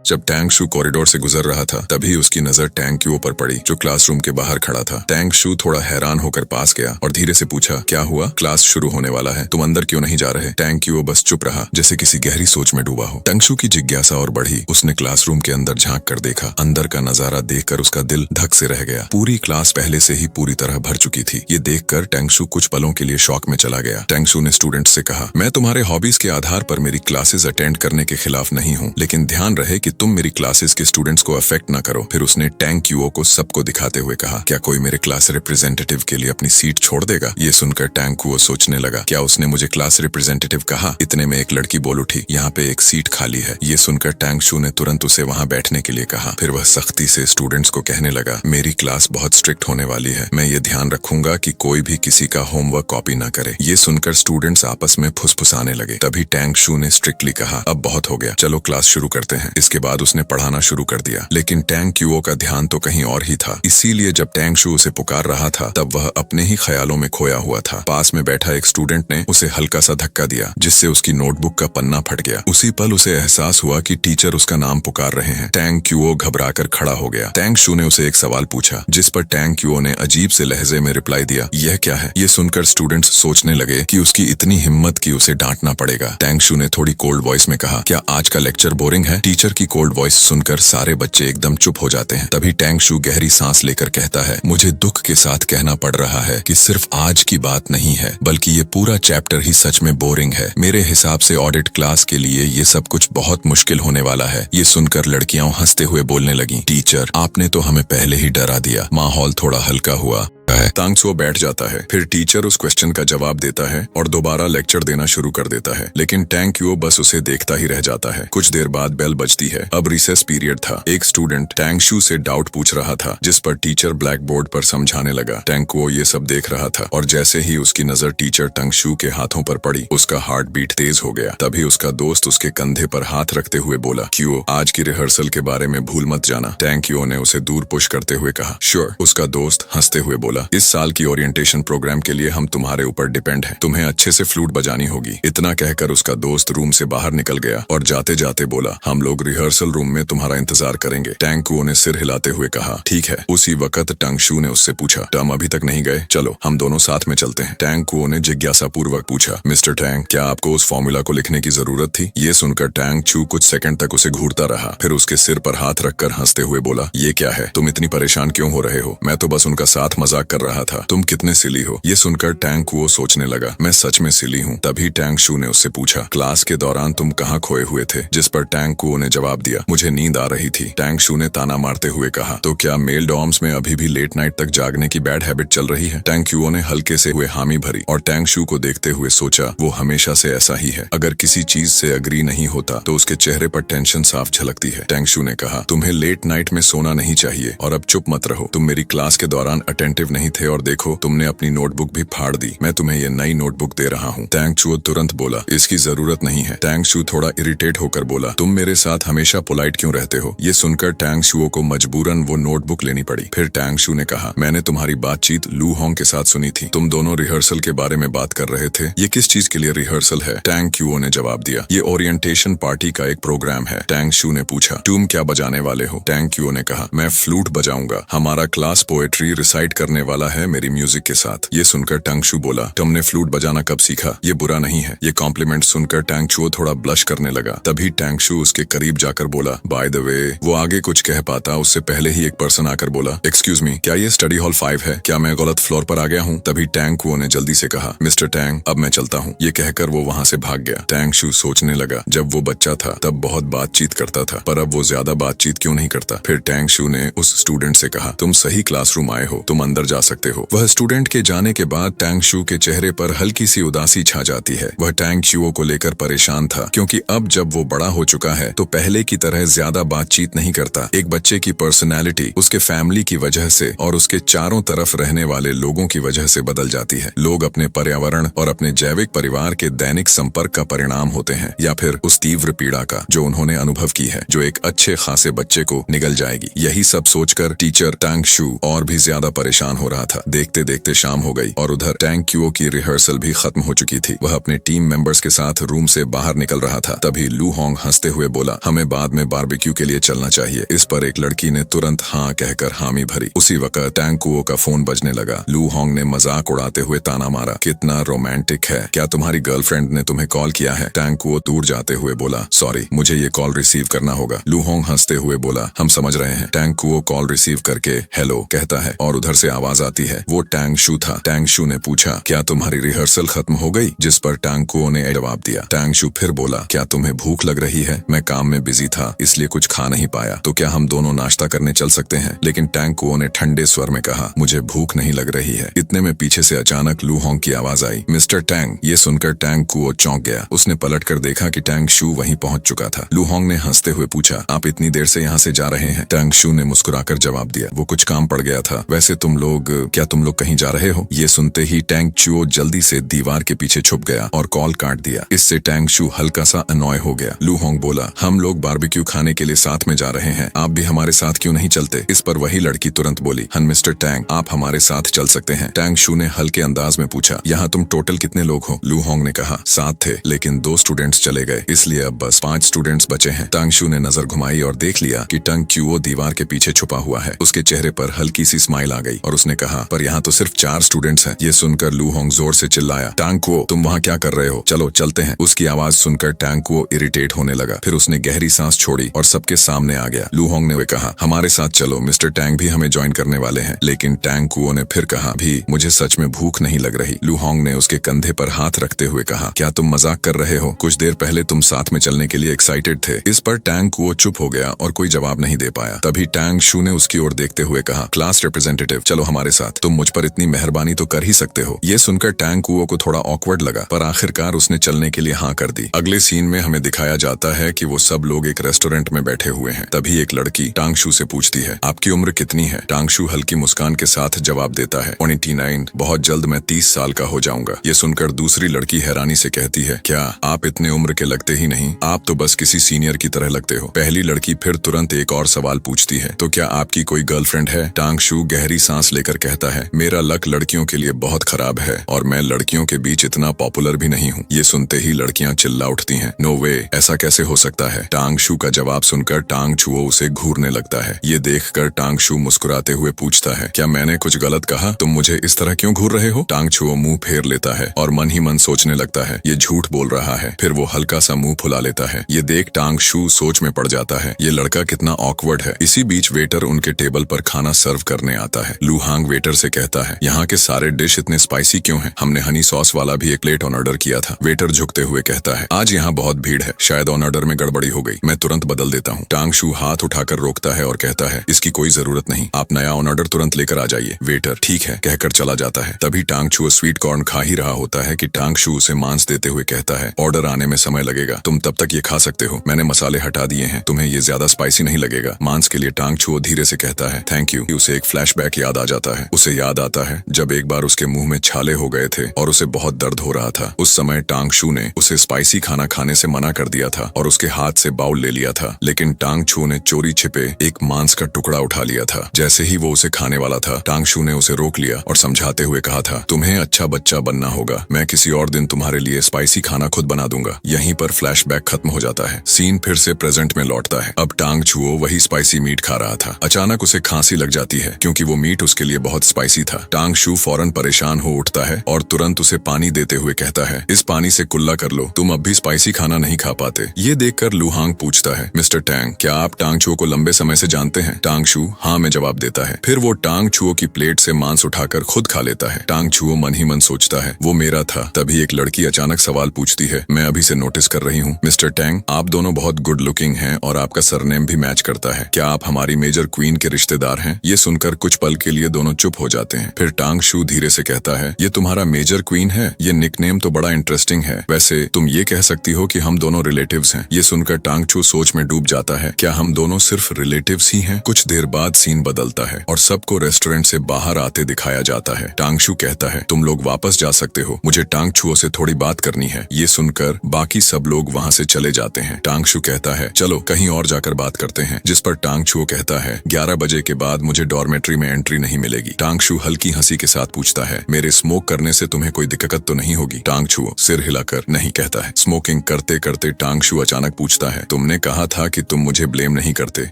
जब टैंग शू कॉरिडोर से गुजर रहा था तभी उसकी नजर टैंग क्यूओ पर पड़ी जो क्लासरूम के बाहर खड़ा था। टैंग शू थोड़ा हैरान होकर पास गया और धीरे से पूछा, क्या हुआ? क्लास शुरू होने वाला है, तुम अंदर क्यों नहीं जा रहे? टैंग क्यूओ बस चुप रहा जैसे किसी गहरी सोच में डूबा हो। टैंग शू की जिज्ञासा और बढ़ी। उसने क्लासरूम के अंदर झांक कर देखा। अंदर का नजारा देखकर उसका दिल धक से रह गया। पूरी क्लास पहले से ही पूरी तरह भर चुकी थी। ये देखकर टैंग शू कुछ पलों के लिए शॉक में चला गया। टैंग शू ने स्टूडेंट्स से कहा, मैं तुम्हारे हॉबीज के आधार पर मेरी क्लासेस अटेंड करने के खिलाफ नहीं हूँ, लेकिन ध्यान रहे कि तुम मेरी क्लासेस के स्टूडेंट्स को अफेक्ट न करो। फिर उसने टैंग क्यूओ को सबको दिखाते हुए कहा, क्या कोई मेरे क्लास रिप्रेजेंटेटिव के लिए अपनी सीट छोड़ देगा? ये सुनकर टैंग क्यूओ सोचने लगा, क्या उसने मुझे क्लास रिप्रेजेंटेटिव कहा? इतने में एक लड़की बोल उठी, यहाँ पे एक सीट खाली है। ये सुनकर टैंग शू ने तुरंत उसे वहाँ बैठने के लिए कहा। फिर वह सख्ती से स्टूडेंट्स को कहने लगा, मेरी क्लास बहुत स्ट्रिक्ट होने वाली है, मैं ये ध्यान रखूंगा कि कोई भी किसी का होमवर्क कॉपी ना करे। ये सुनकर स्टूडेंट्स आपस में फुसफुसाने लगे। तभी टैंग शू ने स्ट्रिक्टली कहा, अब बहुत हो गया, चलो क्लास शुरू करते हैं। इसके बाद उसने पढ़ाना शुरू कर दिया। लेकिन टैंग क्यूओ का ध्यान तो कहीं और ही था। इसीलिए जब टैंग शू उसे पुकार रहा था तब वह अपने ही ख्यालों में खोया हुआ था। पास में बैठा एक स्टूडेंट ने उसे हल्का सा धक्का दिया जिससे उसकी नोटबुक का पन्ना फट गया। उसी पल उसे एहसास हुआ कि टीचर उसका नाम पुकार रहे हैं। टैंग क्यूओ घबराकर खड़ा हो गया। टैंग शू ने उसे एक सवाल पूछा जिस पर टैंग क्यूओ ने अजीब से लहजे में रिप्लाई दिया, यह क्या है? ये सुनकर स्टूडेंट्स सोचने लगे कि उसकी इतनी हिम्मत कि उसे डांटना पड़ेगा। टैंग शू ने थोड़ी कोल्ड वॉइस में कहा, क्या आज का लेक्चर बोरिंग है? टीचर की कोल्ड वॉइस सुनकर सारे बच्चे एकदम चुप हो जाते हैं। तभी टैंग शू गहरी सांस लेकर कहता है, मुझे दुख के साथ कहना पड़ रहा है कि सिर्फ आज की बात नहीं है, बल्कि ये पूरा चैप्टर ही सच में बोरिंग है। मेरे हिसाब से ऑडिट क्लास के लिए ये सब कुछ बहुत मुश्किल होने वाला है। ये सुनकर लड़कियां हंसते हुए बोलने लगी, टीचर आपने तो हमें पहले ही डरा दिया। माहौल थोड़ा हल्का हुआ। टैंग शू बैठ जाता है। फिर टीचर उस क्वेश्चन का जवाब देता है और दोबारा लेक्चर देना शुरू कर देता है, लेकिन टैंग क्यूओ बस उसे देखता ही रह जाता है। कुछ देर बाद बेल बजती है। अब रिसेस पीरियड था। एक स्टूडेंट टैंग शू से डाउट पूछ रहा था जिस पर टीचर ब्लैक बोर्ड पर समझाने लगा। टैंग क्यूओ ये सब देख रहा था और जैसे ही उसकी नजर टीचर टैंग शू के हाथों पर पड़ी उसका हार्ट बीट तेज हो गया। तभी उसका दोस्त उसके कंधे पर हाथ रखते हुए बोला, क्यूओ आज की रिहर्सल के बारे में भूल मत जाना। टैंग क्यूओ ने उसे दूर पुश करते हुए कहा, श्योर। उसका दोस्त हंसते हुए बोला, इस साल की ओरिएंटेशन प्रोग्राम के लिए हम तुम्हारे ऊपर डिपेंड हैं, तुम्हें अच्छे से फ्लूट बजानी होगी। इतना कहकर उसका दोस्त रूम से बाहर निकल गया और जाते जाते बोला, हम लोग रिहर्सल रूम में तुम्हारा इंतजार करेंगे। टैंग क्यूओ ने सिर हिलाते हुए कहा, ठीक है। उसी वक्त टैंग शू ने उससे पूछा, टर्म अभी तक नहीं गए? चलो हम दोनों साथ में चलते हैं। टैंग क्यूओ ने जिज्ञासा पूर्वक पूछा, मिस्टर टैंग क्या आपको उस फॉर्मूला को लिखने की जरूरत थी? ये सुनकर टैंग शू कुछ सेकंड तक उसे घूरता रहा, फिर उसके सिर पर हाथ रखकर हंसते हुए बोला, ये क्या है? तुम इतनी परेशान क्यों हो रहे हो? मैं तो बस उनका साथ मजाक कर रहा था। तुम कितने सिली हो? ये सुनकर टैंग क्यूओ सोचने लगा, मैं सच में सिली हूँ। तभी टैंग शू ने उससे पूछा, क्लास के दौरान तुम कहाँ खोए हुए थे? जिस पर टैंग क्यूओ ने जवाब दिया, मुझे नींद आ रही थी। टैंग शू ने ताना मारते हुए कहा, तो क्या मेल डॉर्म्स में अभी भी लेट नाइट तक जागने की बैड हैबिट चल रही है? टैंग क्यूओ ने हल्के से हुए हामी भरी और टैंग शू को देखते हुए सोचा, वो हमेशा से ऐसा ही है। अगर किसी चीज से अग्री नहीं होता तो उसके चेहरे पर टेंशन साफ झलकती है। टैंग शू ने कहा, तुम्हें लेट नाइट में सोना नहीं चाहिए और अब चुप मत रहो। तुम मेरी क्लास के दौरान अटेंटिव नहीं थे और देखो तुमने अपनी नोटबुक भी फाड़ दी। मैं तुम्हें ये नई नोटबुक दे रहा हूँ। टैंग शू तुरंत बोला, इसकी जरूरत नहीं है। टैंग शू थोड़ा इरिटेट होकर बोला, तुम मेरे साथ हमेशा पोलाइट क्यों रहते हो? ये सुनकर टैंग शू को मजबूरन वो नोटबुक लेनी पड़ी। फिर टैंग शू ने कहा, मैंने तुम्हारी बातचीत लू होंग के साथ सुनी थी। तुम दोनों रिहर्सल के बारे में बात कर रहे थे। ये किस चीज के लिए रिहर्सल है? टैंग क्यूओ ने जवाब दिया, ये ओरिएंटेशन पार्टी का एक प्रोग्राम है। टैंग शू ने पूछा, तुम क्या बजाने वाले हो? टैंग क्यूओ ने कहा, मैं फ्लूट बजाऊंगा। हमारा क्लास पोएट्री रिसाइट करने वाला है मेरी म्यूजिक के साथ। ये सुनकर टैंग शू बोला, तुमने फ्लूट बजाना कब सीखा? ये बुरा नहीं है। ये कॉम्प्लीमेंट सुनकर टैंग शू थोड़ा ब्लश करने लगा। तभी टैंग शू उसके करीब जाकर बोला, बाय द वे। वो आगे कुछ कह पाता उससे पहले ही एक पर्सन आकर बोला, एक्सक्यूज मी, क्या ये स्टडी हॉल 5 है? क्या मैं गलत फ्लोर पर आ गया हूँ? तभी टैंग क्यूओ ने जल्दी से कहा, मिस्टर टैंग अब मैं चलता हूँ। ये कहकर वो वहाँ से भाग गया। टैंग शू सोचने लगा, जब वो बच्चा था तब बहुत बातचीत करता था, पर अब वो ज्यादा बातचीत क्यों नहीं करता? फिर टैंग शू ने उस स्टूडेंट से कहा, तुम सही क्लासरूम आए हो, तुम अंदर जा सकते हो। वह स्टूडेंट के जाने के बाद टैंग शू के चेहरे पर हल्की सी उदासी छा जाती है। वह टैंग शू को लेकर परेशान था क्योंकि अब जब वो बड़ा हो चुका है तो पहले की तरह ज्यादा बातचीत नहीं करता। एक बच्चे की पर्सनैलिटी उसके फैमिली की वजह से और उसके चारों तरफ रहने वाले लोगों की वजह से बदल जाती है। लोग अपने पर्यावरण और अपने जैविक परिवार के दैनिक संपर्क का परिणाम होते हैं या फिर उस तीव्र पीड़ा का जो उन्होंने अनुभव की है, जो एक अच्छे खासे बच्चे को निगल जाएगी। यही सब सोचकर टीचर टैंग शू और भी ज्यादा परेशान हो हो रहा था। देखते देखते शाम हो गई और उधर टैंक क्यूओ की रिहर्सल भी खत्म हो चुकी थी। वह अपने टीम मेंबर्स के साथ रूम से बाहर निकल रहा था। तभी लू होंग हंसते हुए बोला, हमें बाद में बारबेक्यू के लिए चलना चाहिए। इस पर एक लड़की ने तुरंत हाँ कहकर हामी भरी। उसी वक्त टैंक कुओ का फोन बजने लगा। लू होंग ने मजाक उड़ाते हुए ताना मारा, कितना रोमांटिक है, क्या तुम्हारी गर्लफ्रेंड ने तुम्हें कॉल किया है? टैंक कुओ दूर जाते हुए बोला, सॉरी, मुझे ये कॉल रिसीव करना होगा। लू होंग हंसते हुए बोला, हम समझ रहे हैं। टैंक कुओ कॉल रिसीव करके हेलो कहता है और उधर से आवाज आती है। वो टैंग शू था। टैंग शू ने पूछा, क्या तुम्हारी रिहर्सल खत्म हो गई? जिस पर टैंग कुओ ने जवाब दिया। टैंग शू फिर बोला, क्या तुम्हें भूख लग रही है? मैं काम में बिजी था इसलिए कुछ खा नहीं पाया, तो क्या हम दोनों नाश्ता करने चल सकते हैं? लेकिन टैंग कुओ ने ठंडे स्वर में कहा, मुझे भूख नहीं लग रही है। इतने में पीछे से अचानक लू होंग की आवाज आई, मिस्टर टैंग। ये सुनकर टैंग कुओ चौंक गया। उसने पलट कर देखा कि टैंग शू वहीं पहुंच चुका था। लू होंग ने हंसते हुए पूछा, आप इतनी देर से यहाँ से जा रहे हैं? टैंग शू ने मुस्कुराकर जवाब दिया, वो कुछ काम पड़ गया था। वैसे तुम लोग कहीं जा रहे हो? ये सुनते ही टैंग चुओ जल्दी से दीवार के पीछे छुप गया और कॉल काट दिया। इससे टैंग शू हल्का सा अनॉय हो गया। लू होंग बोला, हम लोग बारबेक्यू खाने के लिए साथ में जा रहे हैं, आप भी हमारे साथ क्यों नहीं चलते? इस पर वही लड़की तुरंत बोली, हाँ मिस्टर टैंग, आप हमारे साथ चल सकते हैं। टैंग शू ने हल्के अंदाज में पूछा, यहाँ तुम टोटल कितने लोग हो? लू होंग ने कहा, 7 थे, लेकिन 2 स्टूडेंट्स चले गए, इसलिए अब बस 5 स्टूडेंट्स बचे हैं। टैंग शू ने नजर घुमाई और देख लिया कि टैंग क्यूओ दीवार के पीछे छुपा हुआ है। उसके चेहरे पर हल्की सी स्माइल आ गई और उसने कहा, पर यहाँ तो सिर्फ 4 स्टूडेंट्स हैं। ये सुनकर लू होंग जोर से चिल्लाया, टैंग कुओ, तुम वहाँ क्या कर रहे हो? चलो चलते हैं। उसकी आवाज सुनकर टैंग कुओ इरिटेट होने लगा। फिर उसने गहरी सांस छोड़ी और सबके सामने आ गया। लू होंग ने कहा, हमारे साथ चलो, मिस्टर टैंग भी हमें ज्वाइन करने वाले हैं। लेकिन टैंग कुओ ने फिर कहा, भी मुझे सच में भूख नहीं लग रही। लू होंग ने उसके कंधे पर हाथ रखते हुए कहा, क्या तुम मजाक कर रहे हो? कुछ देर पहले तुम साथ में चलने के लिए एक्साइटेड थे। इस पर टैंग कुओ चुप हो गया और कोई जवाब नहीं दे पाया। तभी टैंग शू ने उसकी ओर देखते हुए कहा, क्लास रिप्रेजेंटेटिव, चलो हमारे साथ, तुम मुझ पर इतनी मेहरबानी तो कर ही सकते हो। ये सुनकर टैंग कुओ को थोड़ा ऑकवर्ड लगा, पर आखिरकार उसने चलने के लिए हाँ कर दी। अगले सीन में हमें दिखाया जाता है कि वो सब लोग एक रेस्टोरेंट में बैठे हुए हैं। तभी एक लड़की टांग शू से पूछती है, आपकी उम्र कितनी है? टांग शू हल्की मुस्कान के साथ जवाब देता है, 29, बहुत जल्द मैं 30 साल का हो जाऊंगा। ये सुनकर दूसरी लड़की हैरानी से कहती है, क्या आप इतने उम्र के लगते ही नहीं, आप तो बस किसी सीनियर की तरह लगते हो। पहली लड़की फिर तुरंत एक और सवाल पूछती है, तो क्या आपकी कोई गर्लफ्रेंड है? टांग शू गहरी सांस लेकर कहता है, मेरा लक लड़कियों के लिए बहुत खराब है और मैं लड़कियों के बीच इतना पॉपुलर भी नहीं हूँ। ये सुनते ही लड़कियां चिल्ला उठती हैं, नो वे, ऐसा कैसे हो सकता है? टांग शू का जवाब सुनकर टांग छुओ उसे घूरने लगता है। ये देखकर टांग शू मुस्कुराते हुए पूछता है, क्या मैंने कुछ गलत कहा? तुम मुझे इस तरह क्यों घूर रहे हो? टांग छुओ मुंह फेर लेता है और मन ही मन सोचने लगता है, ये झूठ बोल रहा है। फिर वो हल्का सा मुंह फुला लेता है। ये देख टांग शू सोच में पड़ जाता है, ये लड़का कितना ऑकवर्ड है। इसी बीच वेटर उनके टेबल पर खाना सर्व करने आता है। लू हांग वेटर से कहता है, यहाँ के सारे डिश इतने स्पाइसी क्यों हैं? हमने हनी सॉस वाला भी एक प्लेट ऑन ऑर्डर किया था। वेटर झुकते हुए कहता है, आज यहाँ बहुत भीड़ है, शायद ऑन ऑर्डर में गड़बड़ी हो गई, मैं तुरंत बदल देता हूँ। टांग शू हाथ उठाकर रोकता है और कहता है, इसकी कोई जरूरत नहीं, आप नया ऑन ऑर्डर तुरंत लेकर आ जाइए। वेटर ठीक है कहकर चला जाता है। तभी टांग शू स्वीट कॉर्न खा ही रहा होता है कि टांग शू उसे मांस देते हुए कहता है, ऑर्डर आने में समय लगेगा, तुम तब तक ये खा सकते हो, मैंने मसाले हटा दिए हैं, तुम्हें ये ज्यादा स्पाइसी नहीं लगेगा। मांस के लिए टांग शू धीरे से कहता है, थैंक यू। उसे एक फ्लैशबैक याद आ जाता है। उसे याद आता है जब एक बार उसके मुंह में छाले हो गए थे और उसे बहुत दर्द हो रहा था। उस समय टांग शू ने उसे स्पाइसी खाना खाने से मना कर दिया था और उसके हाथ से बाउल ले लिया था, लेकिन टांग शू ने चोरी छिपे एक मांस का टुकड़ा उठा लिया था। जैसे ही वो उसे खाने वाला था, टांग शू ने उसे रोक लिया और समझाते हुए कहा था, तुम्हें अच्छा बच्चा बनना होगा, मैं किसी और दिन तुम्हारे लिए स्पाइसी खाना खुद बना दूंगा। यहीं पर फ्लैशबैक खत्म हो जाता है। सीन फिर से प्रेजेंट में लौटता है। अब टांग छुओ वही स्पाइसी मीट खा रहा था। अचानक उसे खांसी लग जाती है क्योंकि वो मीट उसके लिए बहुत स्पाइसी था। टांग शू फौरन परेशान हो उठता है और तुरंत उसे पानी देते हुए कहता है, इस पानी से कुल्ला कर लो, तुम अब भी स्पाइसी खाना नहीं खा पाते। ये देखकर लू हांग पूछता है, मिस्टर टैंग, क्या आप टांग छुओ को लंबे समय से जानते हैं? टांग शू हाँ में जवाब देता है। फिर वो टांग छुओ की प्लेट से मांस उठाकर खुद खा लेता है। टांग छुओ मन ही मन सोचता है, वो मेरा था। तभी एक लड़की अचानक सवाल पूछती है, मैं अभी से नोटिस कर रही हूँ मिस्टर टैंग, आप दोनों बहुत गुड लुकिंग हैं और आपका सरनेम भी मैच करता है, क्या आप हमारी मेजर क्वीन के रिश्तेदार हैं? ये सुनकर कुछ पल के लिए दोनों चुप हो जाते हैं। फिर टांग शू धीरे से कहता है, ये तुम्हारा मेजर क्वीन है? ये निकनेम तो बड़ा इंटरेस्टिंग है। वैसे तुम ये कह सकती हो कि हम दोनों रिलेटिव्स हैं। ये सुनकर टांग शू सोच में डूब जाता है, क्या हम दोनों सिर्फ रिलेटिव्स ही हैं? कुछ देर बाद सीन बदलता है और सबको रेस्टोरेंट से बाहर आते दिखाया जाता है। टांग शू कहता है, तुम लोग वापस जा सकते हो, मुझे टांग छुओ से थोड़ी बात करनी है। ये सुनकर बाकी सब लोग वहाँ से चले जाते हैं। टांग शू कहता है, चलो कहीं और जाकर बात करते हैं। जिस पर टांग छुओ कहता है, 11 बजे के बाद मुझे डॉर्मेट्री में एंट्री नहीं मिलेगी। टांगशू हल्की हंसी के साथ पूछता है, मेरे स्मोक करने से तुम्हें कोई दिक्कत तो नहीं होगी? टांगशू सिर हिलाकर नहीं कहता है। स्मोकिंग करते करते टांगशू अचानक पूछता है, तुमने कहा था कि तुम मुझे ब्लेम नहीं करते,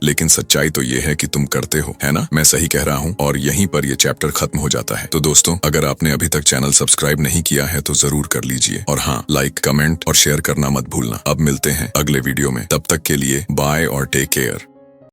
लेकिन सच्चाई तो ये है कि तुम करते हो, है ना? मैं सही कह रहा हूँ। और यहीं पर ये चैप्टर खत्म हो जाता है। तो दोस्तों, अगर आपने अभी तक चैनल सब्सक्राइब नहीं किया है तो जरूर कर लीजिए, और हाँ, लाइक, कमेंट और शेयर करना मत भूलना। अब मिलते हैं अगले वीडियो में, तब तक के लिए बाय और टेक केयर।